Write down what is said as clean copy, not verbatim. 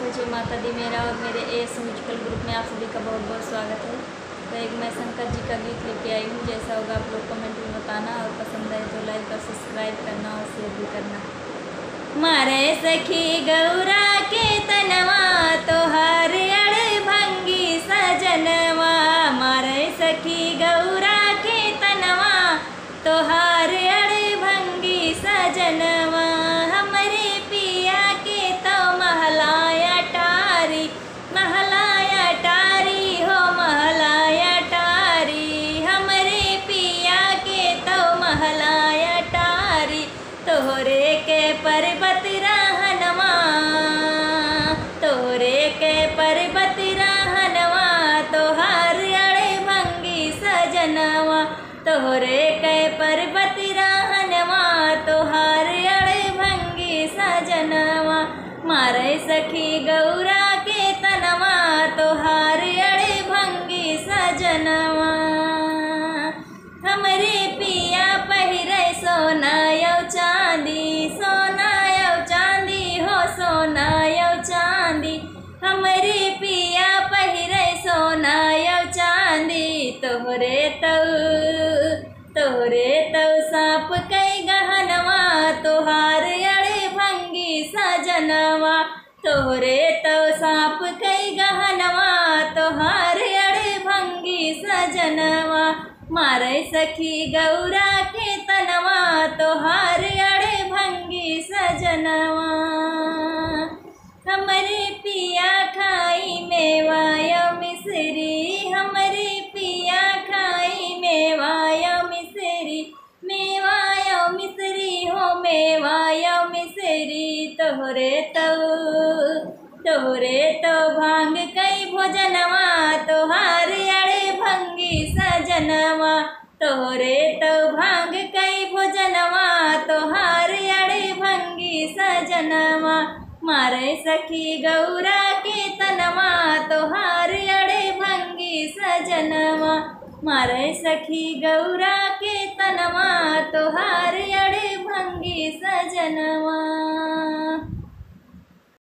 तो जय माता दी। मेरा और मेरे एस म्यूजिकल ग्रुप में आप सभी का बहुत बहुत स्वागत है। तो एक मैं शंकर जी का गीत लेके आई हूँ। जैसा होगा आप लोग कमेंट में बताना, और पसंद आए तो लाइक और सब्सक्राइब करना और शेयर भी करना। मारे सखी गौरा के तनवा तोहार अड़ भंगी सजनवा, मारे सखी गौरा के तनवा तोहार अड़ भंगी सजनवा, हमरे पिया के तो महलाया टारी, महलाया टारी हो महलाया टारी, हमरे पिया के तो महलाया टारी, तोहरे के पर्वत रहनवा, तोहरे के पर्वत रहनवा तोहार अड़े भंगी सजनवा, तोहरे के पर्वत रहनवा तोहार अड़े भंगी सजनवा, मारे सखी गौरा के तनवा तोहार अड़े भंगी सजनवा, हमरे पिया पहिरे सोना यौ चांदी, सोना यौ चांदी हो सोना यौ चांदी, हमरे पिया पहिरे सोना यौ चांदी, तोहरे तौ सांप कई गहनवा तोहार अड़े भंगी सजनवा, तोहरे तौ सांप कई गहनवा तोहार अड़े भंगी सजनवा, मारे सखी गौरा के तनवा तोहार अड़े भंगी सजनवा, हमरे पिया खाई मेवा यौ मिश्री, हमरे पिया खाई मेवा यौ मिश्री, मेवा यौ मिश्री हो मेवा यौ मिश्री, तोहरे तो भांग कई भोजनवा तोहार अड़े भंगी सजनवा, तोहरे तो भांग कई भोजनवा तोहार अड़े भंगी सजनवा, मारे सखी गौरा के तनवा तोहार अड़े भंगी सजनवा, मारे सखी गौरा के तनवा तोहार अड़े भंगी सजनवा।